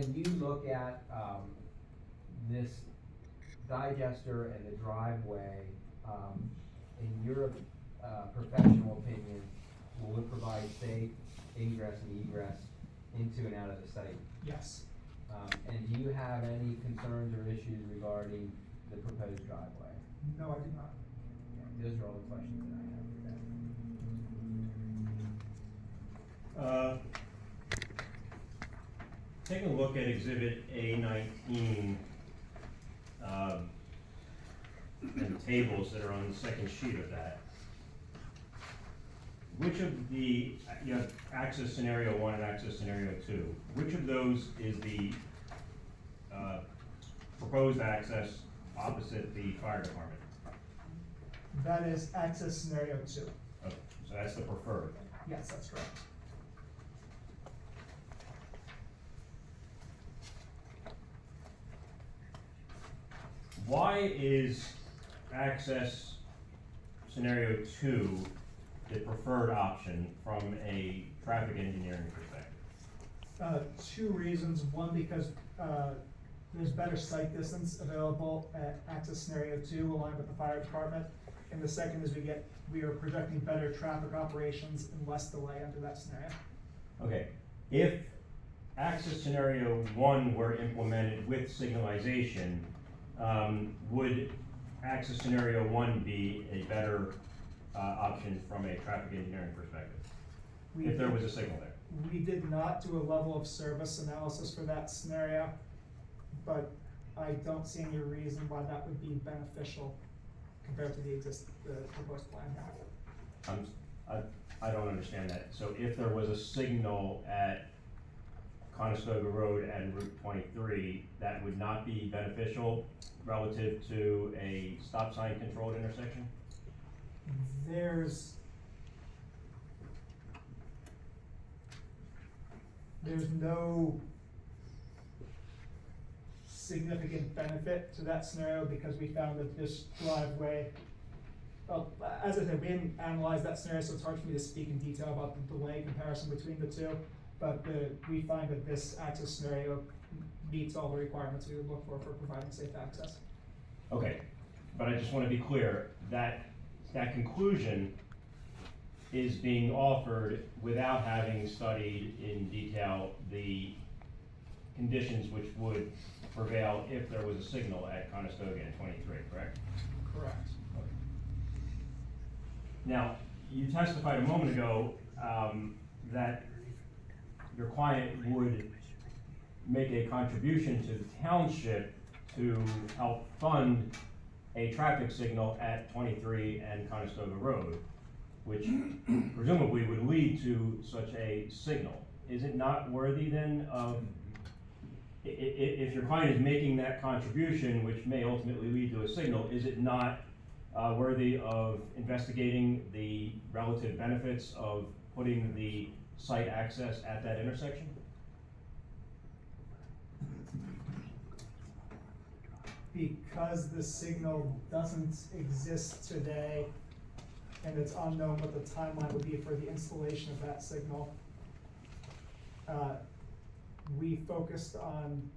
when you look at, this digester and the driveway, in your, professional opinion, will it provide safe ingress and egress into and out of the site? Yes. And do you have any concerns or issues regarding the proposed driveway? No, I do not. Yeah, those are all the questions that I have for that. Take a look at Exhibit A19, and the tables that are on the second sheet of that. Which of the, you have access scenario 1 and access scenario 2. Which of those is the proposed access opposite the fire department? That is access scenario 2. Okay, so that's the preferred. Yes, that's correct. Why is access scenario 2 the preferred option from a traffic engineering perspective? Two reasons. One, because there's better site distance available at access scenario 2 aligned with the fire department. And the second is we are projecting better traffic operations and less delay under that scenario. Okay, if access scenario 1 were implemented with signalization, would access scenario 1 be a better option from a traffic engineering perspective? If there was a signal there? We did not do a level of service analysis for that scenario, but I don't see any reason why that would be beneficial compared to the proposed plan. I don't understand that. So if there was a signal at Conestoga Road and Route 23, that would not be beneficial relative to a stop sign controlled intersection? There's no significant benefit to that scenario because we found that this driveway, well, as I said, we didn't analyze that scenario, so it's hard for me to speak in detail about the delay comparison between the two, but we find that this access scenario meets all the requirements we would look for providing safe access. Okay, but I just want to be clear that that conclusion is being offered without having studied in detail the conditions which would prevail if there was a signal at Conestoga and 23, correct? Correct. Okay. Now, you testified a moment ago that your client would make a contribution to the township to help fund a traffic signal at 23 and Conestoga Road, which presumably would lead to such a signal. Is it not worthy then of, if your client is making that contribution, which may ultimately lead to a signal, is it not worthy of investigating the relative benefits of putting the site access at that intersection? Because the signal doesn't exist today and it's unknown what the timeline would be for the installation of that signal, we focused on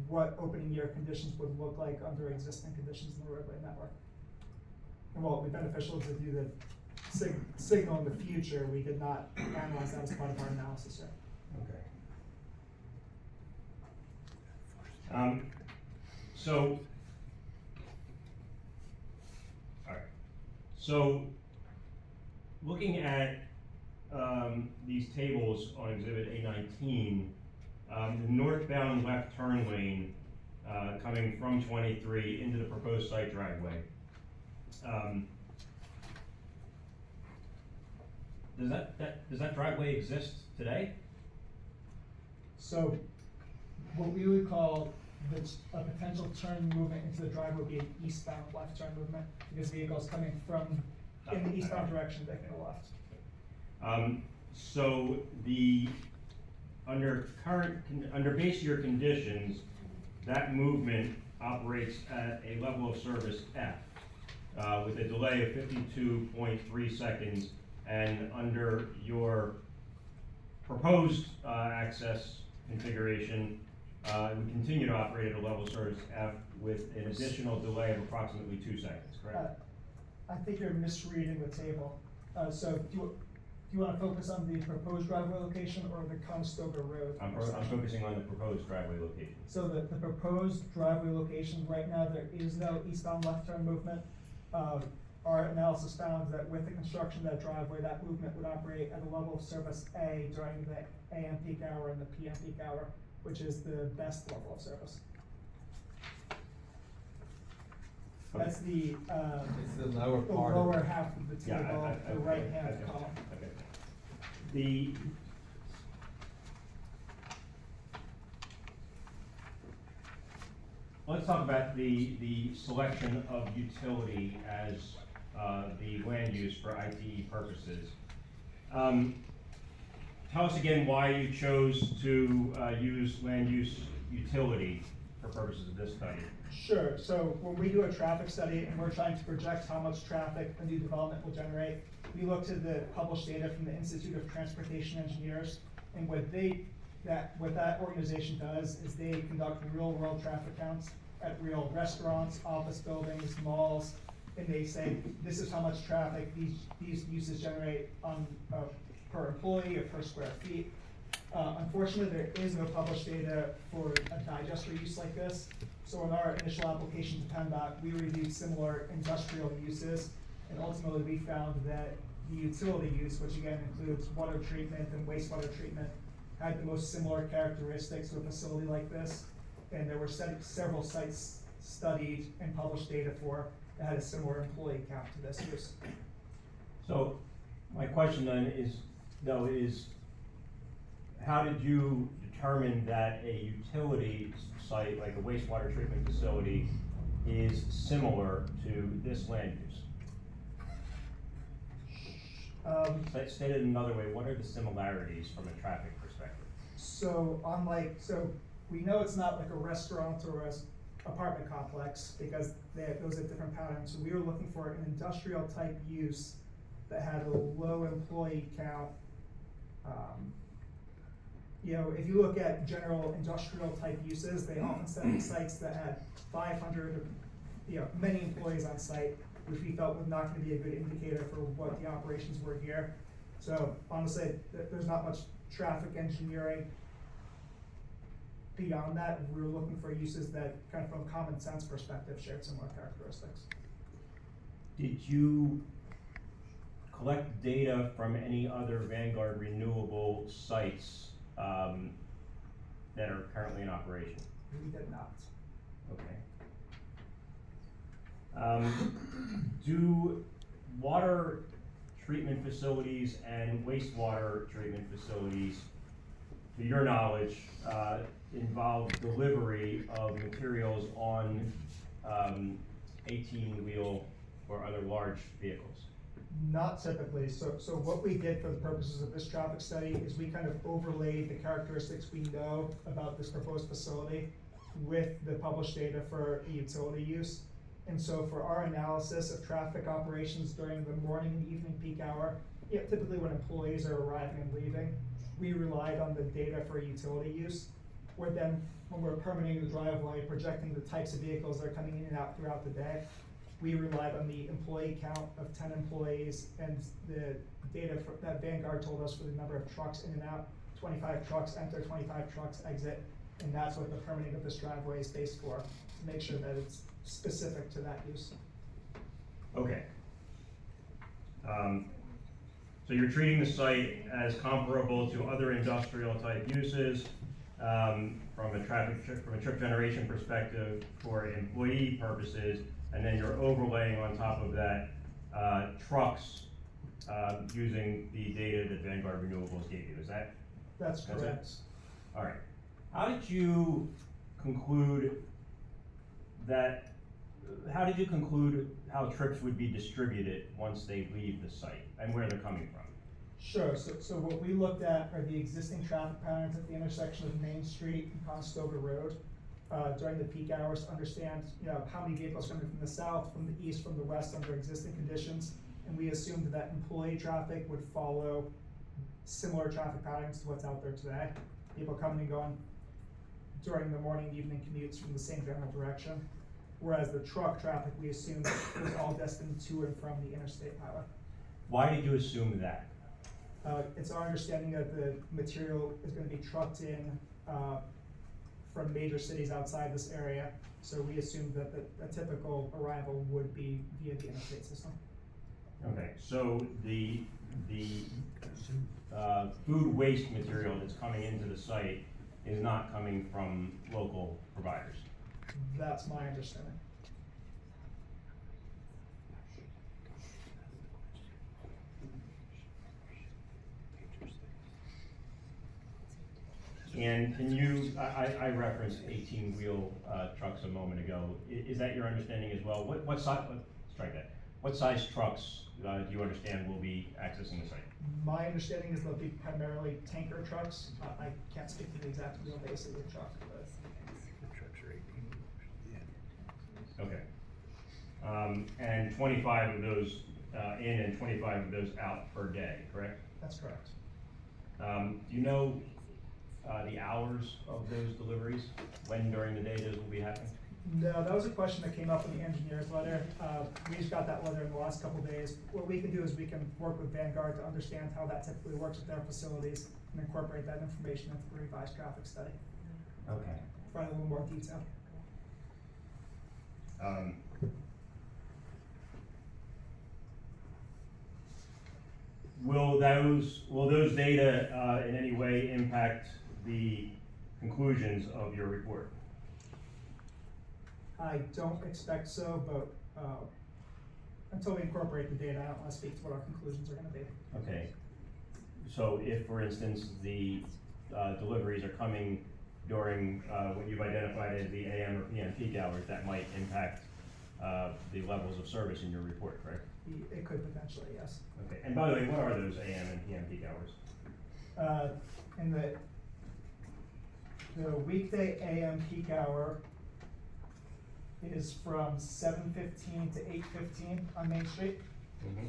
what opening year conditions would look like under existing conditions in the roadway network. And while it would be beneficial to do the signal in the future, we did not analyze that as part of our analysis yet. Okay. So, all right. So, looking at these tables on Exhibit A19, the northbound left turn lane coming from 23 into the proposed site driveway. Does that driveway exist today? So, what we would call a potential turn movement into the driveway would be an eastbound left turn movement because vehicles coming from in the eastbound direction taking a left. So under base year conditions, that movement operates at a level of service F with a delay of 52.3 seconds, and under your proposed access configuration, would continue to operate at a level service F with an additional delay of approximately 2 seconds, correct? I think you're misreading the table. So do you want to focus on the proposed driveway location or the Conestoga Road? I'm focusing on the proposed driveway location. So the proposed driveway location, right now, there is no eastbound left turn movement. Our analysis found that with the construction of that driveway, that movement would operate at a level of service A during the AM peak hour and the PM peak hour, which is the best level of service. That's the, It's the lower the part. lower half of the Yeah, table, the right-hand okay, column. okay. Let's talk about the selection of utility as the land use for ITE purposes. Tell us again why you chose to use land use utility for purposes of this study. Sure, so when we do a traffic study and we're trying to project how much traffic a new development will generate, we look to the published data from the Institute of Transportation Engineers, and what that organization does is they conduct real world traffic counts at real restaurants, office buildings, malls, and they say, this is how much traffic these uses generate on per employee or per square feet. Unfortunately, there is no published data for a digester use like this. So in our initial application to PennDOT, we reviewed similar industrial uses, and ultimately we found that the utility use, which again includes water treatment and wastewater treatment, had the most similar characteristics to a facility like this. And there were several sites studied and published data for that had a similar employee count to this use. So my question then is how did you determine that a utility site like a wastewater treatment facility is similar to this land use? Stated another way, what are the similarities from a traffic perspective? So we know it's not like a restaurant or an apartment complex because those have different patterns. So we were looking for an industrial type use that had a low employee count. If you look at general industrial type uses, they often study sites that had 500, many employees on site, which we felt was not going to be a good indicator for what the operations were here. So honestly, there's not much traffic engineering beyond that. We were looking for uses that kind of from a common sense perspective shared similar characteristics. Did you collect data from any other Vanguard renewable sites that are currently in operation? We did not. Okay. Do water treatment facilities and wastewater treatment facilities, to your knowledge, involve delivery of materials on 18-wheel or other large vehicles? Not typically. So what we did for the purposes of this traffic study is we kind of overlaid the characteristics we know about this proposed facility with the published data for the utility use. And so for our analysis of traffic operations during the morning and evening peak hour, typically when employees are arriving and leaving, we relied on the data for utility use. Where then, when we're permitting the driveway, projecting the types of vehicles that are coming in and out throughout the day, we relied on the employee count of 10 employees and the data that Vanguard told us for the number of trucks in and out. 25 trucks enter, 25 trucks exit, and that's what the permitting of this driveway is based for, to make sure that it's specific to that use. Okay. So you're treating the site as comparable to other industrial type uses from a trip generation perspective for employee purposes, and then you're overlaying on top of that trucks using the data that Vanguard Renewables gave you. Is that? That's correct. All right. How did you conclude how trips would be distributed once they leave the site and where they're coming from? Sure, so what we looked at are the existing traffic patterns at the intersection of Main Street and Conestoga Road during the peak hours to understand, how many vehicles coming from the south, from the east, from the west under existing conditions. And we assumed that employee traffic would follow similar traffic patterns to what's out there today. people coming and going during the morning and evening commutes from the same general direction. Whereas the truck traffic, we assumed was all destined to and from the interstate highway. Why did you assume that? It's our understanding that the material is gonna be trucked in, from major cities outside this area. So we assumed that a typical arrival would be via the interstate system. Okay, so the food waste material that's coming into the site is not coming from local providers? That's my understanding. And can you, I referenced 18-wheel trucks a moment ago. Is that your understanding as well? What size, strike that. What size trucks do you understand will be accessing the site? My understanding is they'll be primarily tanker trucks. I can't speak to the exact wheelbase of the truck, but. Okay. And 25 of those in and 25 of those out per day, correct? That's correct. Do you know the hours of those deliveries? When during the day those will be happening? No, that was a question that came up in the engineer's letter. We just got that letter in the last couple of days. What we can do is we can work with Vanguard to understand how that typically works with their facilities and incorporate that information into the revised traffic study. Okay. Provide a little more detail. Will those data in any way impact the conclusions of your report? I don't expect so, but until we incorporate the data, I don't want to speak to what our conclusions are going to be. Okay. So if, for instance, the deliveries are coming during what you've identified as the AM or PM peak hours, that might impact the levels of service in your report, correct? It could potentially, yes. Okay. And by the way, what are those AM and PM peak hours? In the weekday AM peak hour is from 7:15 to 8:15 on Main Street. Mm-hmm.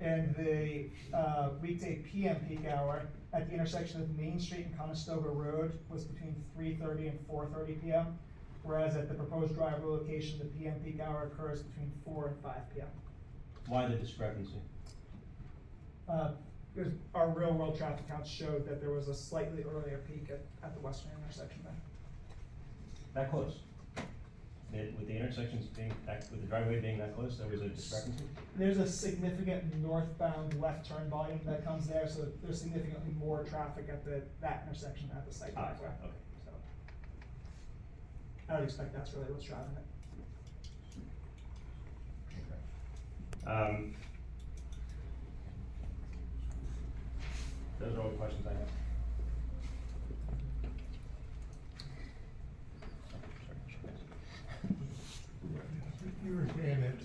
And the weekday PM peak hour at the intersection of Main Street and Conestoga Road was between 3:30 and 4:30 PM. Whereas at the proposed driver location, the PM peak hour occurs between 4 and 5 PM. Why the discrepancy? Because our real world traffic counts showed that there was a slightly earlier peak at the western intersection there. That close? With the intersections being, with the driveway being that close, there was a discrepancy? There's a significant northbound left turn volume that comes there, so there's significantly more traffic at that intersection at the site. Ah, driveway. okay. So I would expect that's really what's driving it. Okay. Those are all the questions I have. You were saying that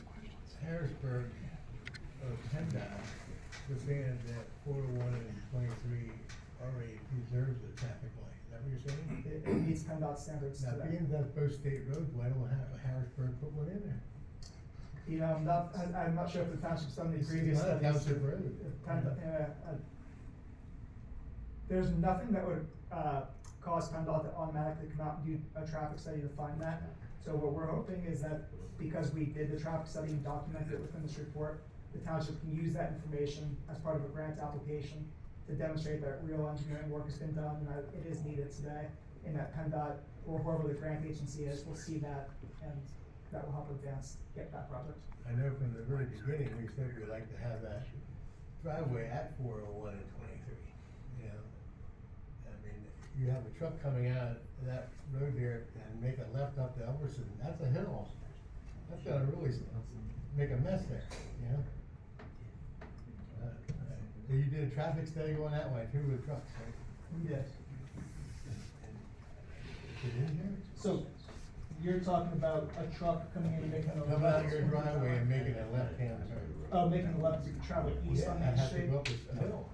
Harrisburg, PennDOT, was saying that 401 and 23 already preserves the traffic light. Is that what you're saying? It meets PennDOT standards Now, today. being that's both state roads, why don't Harrisburg put one in there? You know, I'm not sure if the township's done the It's previous not a studies. township road. There's nothing that would, cause PennDOT to automatically come out and do a traffic study to find that. So what we're hoping is that because we did the traffic study and documented it within this report, the township can use that information as part of a grant application to demonstrate that real engineering work has been done and that it is needed today, and that PennDOT or whoever the grant agency is will see that, and that will help advance, get that project. I know from the very beginning, we said we'd like to have that driveway at 401 and 23, you know? I mean, you have a truck coming out of that road there and make a left up to Elverson, that's a hill. That's gonna really make a mess there, you know? So you did a traffic study going that way too with trucks, right? Yes. Is it in here? So you're talking about a truck coming in and making a left. Come out your driveway and making a left-hand turn. Making a left to travel east on Yeah, I Main have to Street. go up a hill.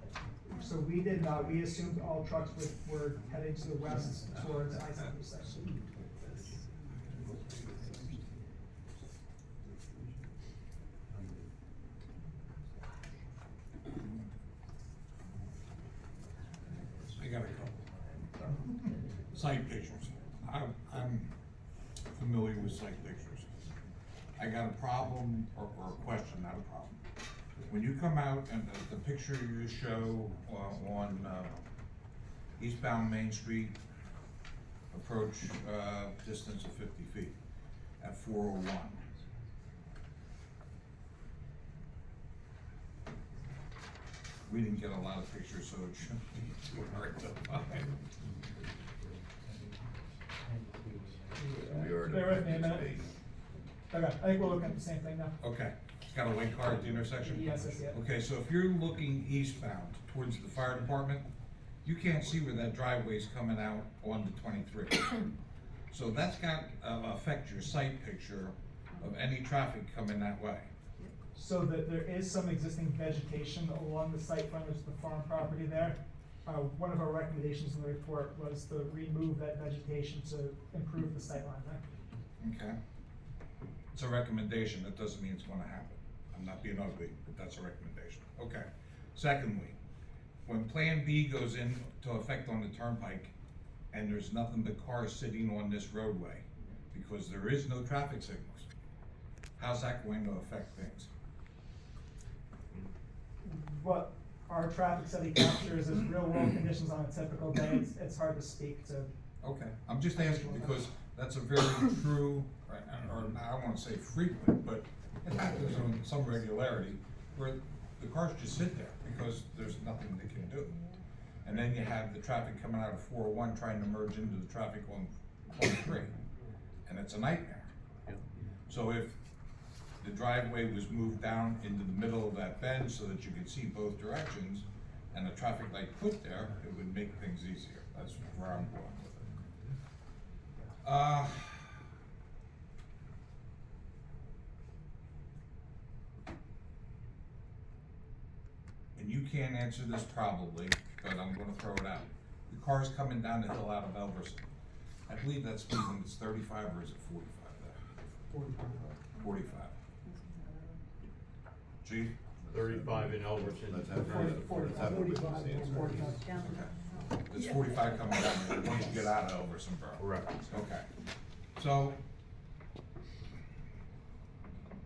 So we did not, we assumed all trucks were heading to the west towards I-76. site pictures. I'm familiar with site pictures. I got a problem, or a question, not a problem. When you come out and the picture you show on eastbound Main Street, approach distance of 50 feet at 401. We didn't get a lot of pictures, so it shouldn't be too hard to find. Bear with me a minute. Okay, I think we're looking at the same thing now. Okay, it's got a white car at the intersection? Yes, I see it. Okay, so if you're looking eastbound towards the fire department, you can't see where that driveway's coming out on the 23. So that's got affect your sight picture of any traffic coming that way. So that there is some existing vegetation along the site frontage of the farm property there. One of our recommendations in the report was to remove that vegetation to improve the sightline there. Okay? It's a recommendation, that doesn't mean it's gonna happen. I'm not being ugly, but that's a recommendation. Okay. Secondly, when Plan B goes into effect on the turnpike, and there's nothing but cars sitting on this roadway, because there is no traffic signals, how's that going to affect things? What our traffic study captures is real world conditions on a typical day. It's hard to speak to. Okay, I'm just asking because that's a very true, or I don't wanna say frequent, but it happens on some regularity where the cars just sit there because there's nothing they can do. And then you have the traffic coming out of 401 trying to merge into the traffic on 23, and it's a nightmare. So if the driveway was moved down into the middle of that bend so that you could see both directions, and a traffic light put there, it would make things easier. That's where I'm going with it. And you can't answer this probably, but I'm gonna throw it out. The car's coming down the hill out of Elverson. I believe that speed limit's 35 or is it 45 there? 45. Chief? 35 in Elverson. Let's have. 45. Okay. There's 45 coming down there once you get out of Elverson Borough. Correct. Okay. So,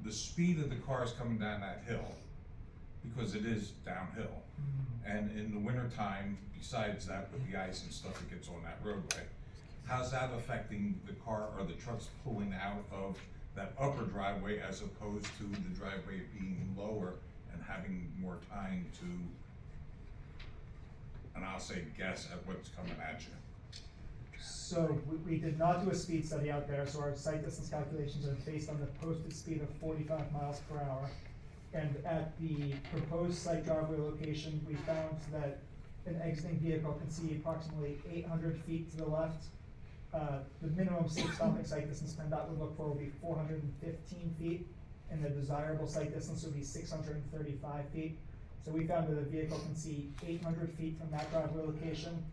the speed of the cars coming down that hill, because it is downhill, and in the wintertime, besides that, with the ice and stuff that gets on that roadway, how's that affecting the car or the trucks pulling out of that upper driveway as opposed to the driveway being lower and having more time to, and I'll say guess at what's coming at you? So we did not do a speed study out there, so our sight distance calculations are based on the posted speed of 45 miles per hour. And at the proposed site driveway location, we found that an exiting vehicle can see approximately 800 feet to the left. The minimum safe stopping sight distance PennDOT would look for would be 415 feet, and the desirable sight distance would be 635 feet. So we found that a vehicle can see 800 feet from that driveway location,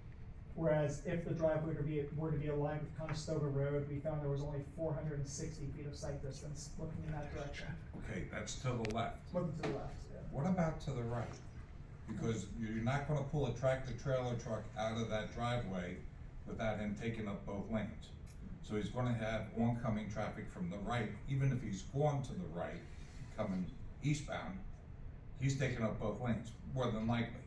whereas if the driveway were to be aligned with Conestoga Road, we found there was only 460 feet of sight distance looking in that direction. Okay, that's to the left. Looking to the left, yeah. What about to the right? Because you're not gonna pull a tractor trailer truck out of that driveway without him taking up both lanes. So he's gonna have oncoming traffic from the right, even if he's going to the right, coming eastbound, he's taking up both lanes, more than likely.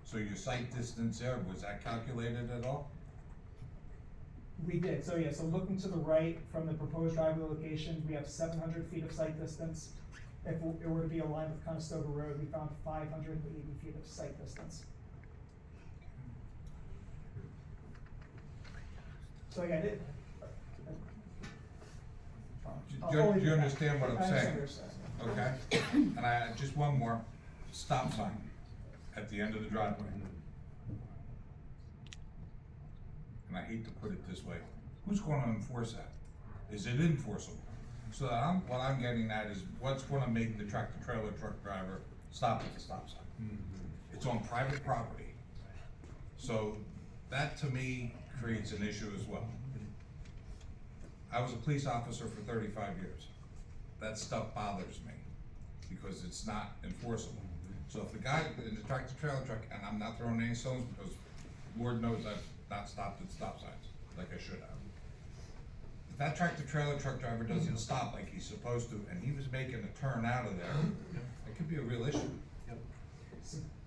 So your sight distance there, was that calculated at all? We did, so yeah, so looking to the right from the proposed driveway location, we have 700 feet of sight distance. If it were to be aligned with Conestoga Road, we found 580 feet of sight distance. So again, Do you understand what I'm I saying? understand. Okay, and just one more, stop sign at the end of the driveway. And I hate to put it this way, who's gonna enforce that? Is it enforceable? So what I'm getting at is what's gonna make the tractor trailer truck driver stop at the stop sign? It's on private property. So that to me creates an issue as well. I was a police officer for 35 years. That stuff bothers me because it's not enforceable. So if the guy in the tractor trailer truck, and I'm not throwing any stones because Lord knows I've not stopped at stop signs. like I should have. If that tractor trailer truck driver doesn't stop like he's supposed to, and he was making a turn out of there, it could be a real issue.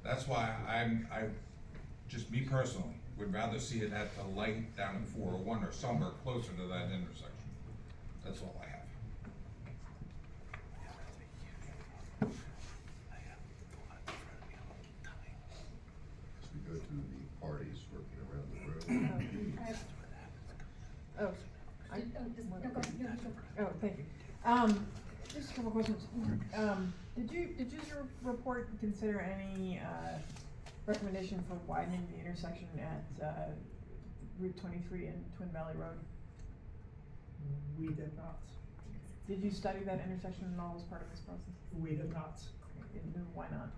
That's why just me personally, would rather see it at the light down at 401 or somewhere closer to that intersection. That's all I have. As we go through the parties working around the road. Oh, oh, thank you. Just a couple questions. Did your report consider any, recommendation for widening the intersection at, Route 23 and Twin Valley Road? We did not. Did you study that intersection at all as part of this process? We did not. And why not?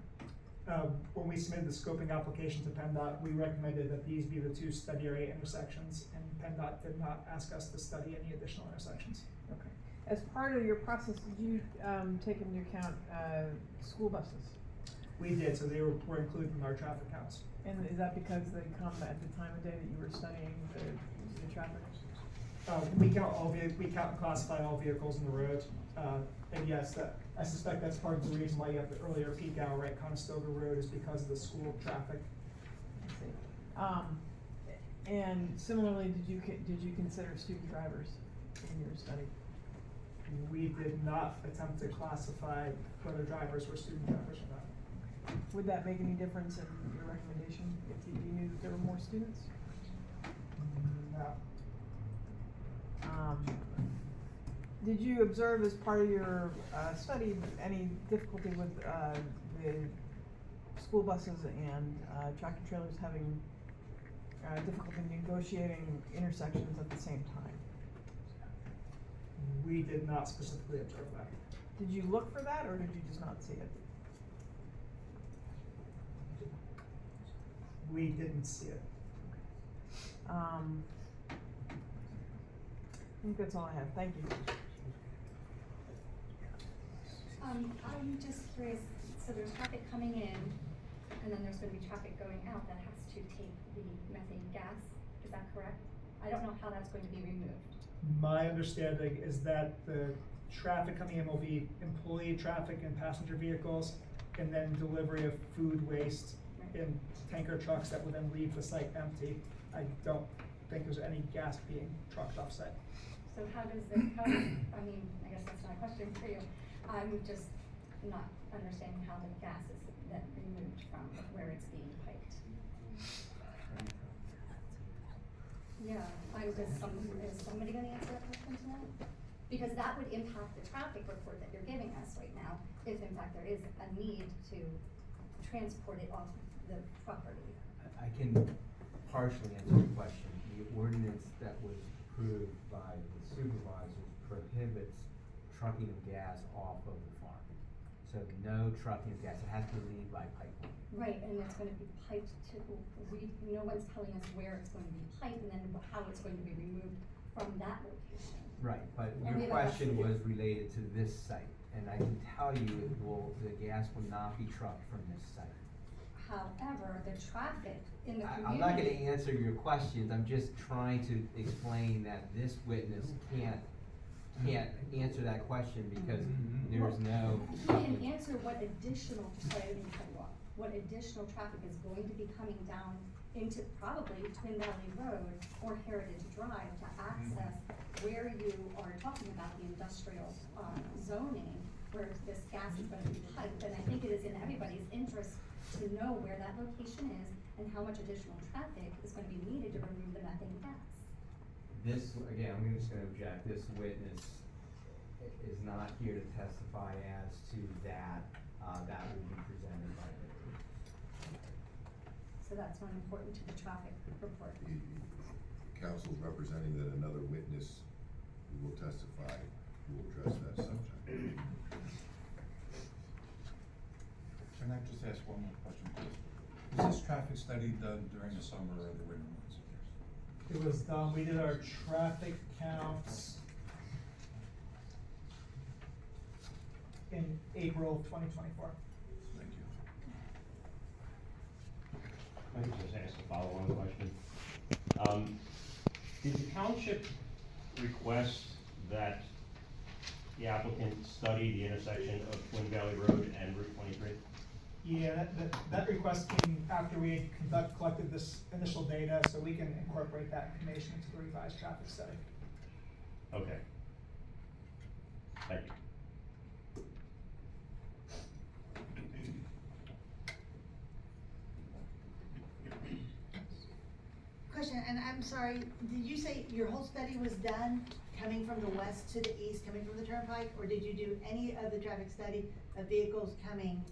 When we submitted the scoping application to PennDOT, we recommended that these be the two study area intersections, and PennDOT did not ask us to study any additional intersections. Okay. As part of your process, did you, take into account, school buses? We did, so they were included in our traffic counts. And is that because they come at the time of day that you were studying the traffic? We count we count and classify all vehicles on the road, and yes, I suspect that's part of the reason why you have the earlier peak hour at Conestoga Road is because of the school traffic. I see. And similarly, did you consider student drivers in your study? We did not attempt to classify whether drivers were student drivers or not. Would that make any difference in your recommendation if you knew that there were more students? No. Did you observe as part of your study any difficulty with the school buses and tractor trailers having difficulty negotiating intersections at the same time? We did not specifically observe that. Did you look for that, or did you just not see it? We didn't see it. I think that's all I have. Thank you. I'm just curious, so there's traffic coming in, and then there's gonna be traffic going out that has to take the methane gas, is that correct? I don't know how that's going to be removed. My understanding is that the traffic coming in will be employee traffic and passenger vehicles, and then delivery of food waste in tanker trucks that will then leave the site empty. I don't think there's any gas being trucked off site. So how does I mean, I guess that's not a question for you. I'm just not understanding how the gas is then removed from where it's being piped. Yeah, is somebody gonna answer that question tonight? Because that would impact the traffic report that you're giving us right now, if in fact there is a need to transport it off the property. I can partially answer your question. The ordinance that was approved by the supervisors prohibits trucking of gas off of the farm. So no trucking of gas, it has to leave by pipeline. Right, and it's gonna be piped to, no one's telling us where it's going to be piped and then how it's going to be removed from that location. Right, but And your we have question to- was related to this site, and I can tell you the gas will not be trucked from this site. However, the traffic in the community. I'm not gonna answer your questions, I'm just trying to explain that this witness can't answer that question because there's no. He can answer what additional, sorry, I didn't cut you off, what additional traffic is going to be coming down into probably Twin Valley Road or Heritage Drive to access where you are talking about the industrial, zoning, where this gas is gonna be piped, and I think it is in everybody's interest to know where that location is and how much additional traffic is gonna be needed to remove the methane gas. This, again, I'm just gonna object, this witness is not here to testify as to that, that will be presented by the. So that's not important to the traffic report. The council's representing that another witness who will testify will address that subject. Can I just ask one more question, please? Was this traffic study done during the summer or the winter months? It was done, we did our traffic counts in April of 2024. Thank you. I could just ask a follow-on question. Did the township request that the applicant study the intersection of Twin Valley Road and Route 23? Yeah, that request came after we had collected this initial data, so we can incorporate that information into the revised traffic study. Okay. Thank you. Question, and I'm sorry, did you say your whole study was done coming from the west to the east, coming from the turnpike? Or did you do any of the traffic study of vehicles coming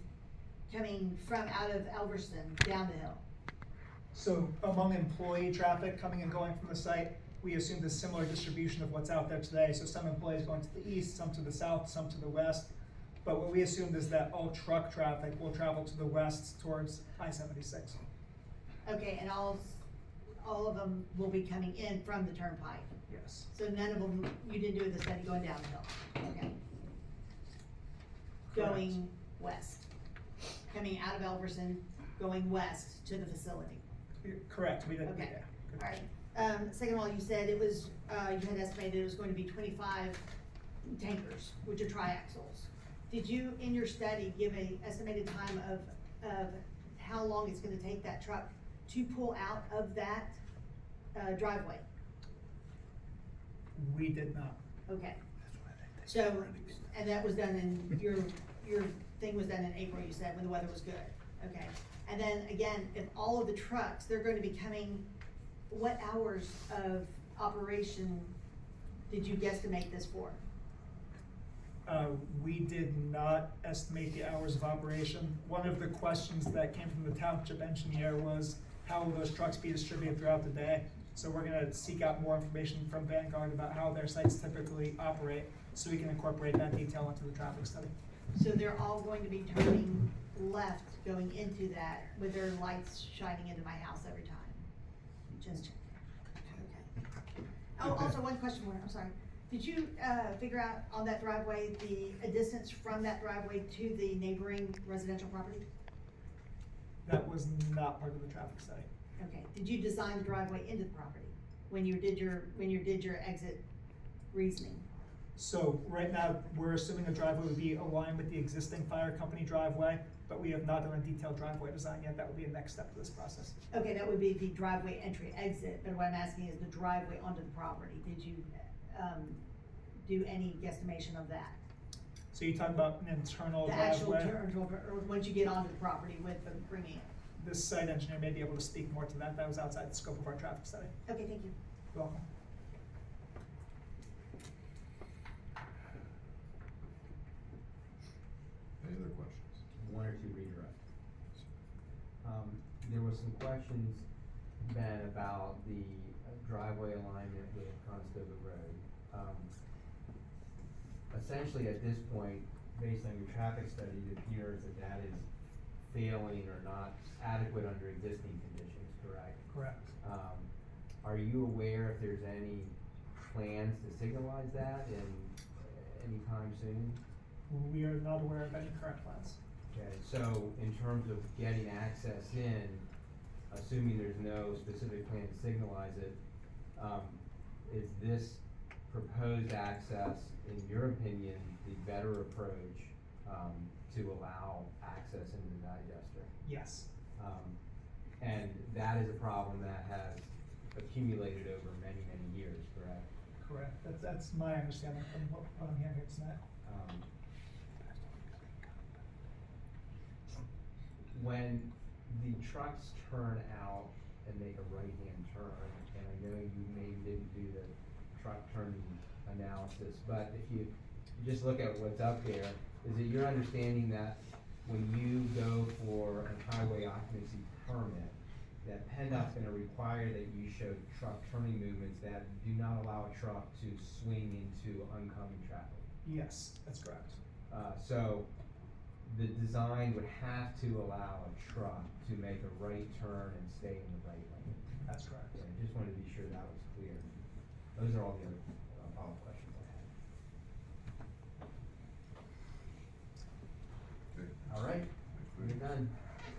from out of Elverston down the hill? So among employee traffic coming and going from the site, we assumed a similar distribution of what's out there today. So some employees going to the east, some to the south, some to the west. But what we assumed is that all truck traffic will travel to the west towards I-76. Okay, and all of them will be coming in from the turnpike? Yes. So none of them, you didn't do the study going down the hill? Okay. Correct. Going west, coming out of Elverson, going west to the facility? Correct, we did, Okay, yeah. Good alright. question. Second of all, you said it was, you had estimated it was going to be 25 tankers, which are triaxles. Did you, in your study, give a estimated time of how long it's gonna take that truck to pull out of that, driveway? We did not. Okay. So, and that was done in, your thing was done in April, you said, when the weather was good, okay? And then again, if all of the trucks, they're going to be coming, what hours of operation did you guesstimate this for? We did not estimate the hours of operation. One of the questions that came from the township engineer was, how will those trucks be distributed throughout the day? So we're gonna seek out more information from Vanguard about how their sites typically operate, so we can incorporate that detail into the traffic study. So they're all going to be turning left going into that with their lights shining into my house every time? Just, okay. Oh, also one question more, I'm sorry. Did you, figure out on that driveway, a distance from that driveway to the neighboring residential property? That was not part of the traffic study. Okay, did you design the driveway into the property when you did your exit reasoning? So right now, we're assuming the driveway would be aligned with the existing fire company driveway, but we have not done a detailed driveway design yet. That would be a next step to this process. Okay, that would be the driveway entry exit, but what I'm asking is the driveway onto the property. Did you, do any guesstimation of that? So you talk about an internal The actual driveway. or once you get onto the property with the bringing it? The site engineer may be able to speak more to that. That was outside the scope of our traffic study. Okay, thank you. You're welcome. Any other questions? One or two redirects. There was some questions, Ben, about the driveway alignment with Conestoga Road. Essentially, at this point, based on your traffic study, it appears that that is failing or not adequate under existing conditions, correct? Correct. Are you aware if there's any plans to signalize that in anytime soon? We are not aware of any current plans. Okay, so in terms of getting access in, assuming there's no specific plan to signalize it, is this proposed access, in your opinion, the better approach, to allow access into the digester? Yes. And that is a problem that has accumulated over many, many years, correct? Correct. That's my understanding from what I'm hearing here tonight. When the trucks turn out and make a right-hand turn, and I know you maybe didn't do the truck turning analysis, but if you just look at what's up there, is it your understanding that when you go for a highway occupancy permit, that PennDOT's gonna require that you show truck turning movements that do not allow a truck to swing into oncoming traffic? Yes, that's correct. So the design would have to allow a truck to make a right turn and stay in the right lane. That's correct. So I just wanted to be sure that was clear. Those are all the other follow-up questions I had. Okay. All right, we're done.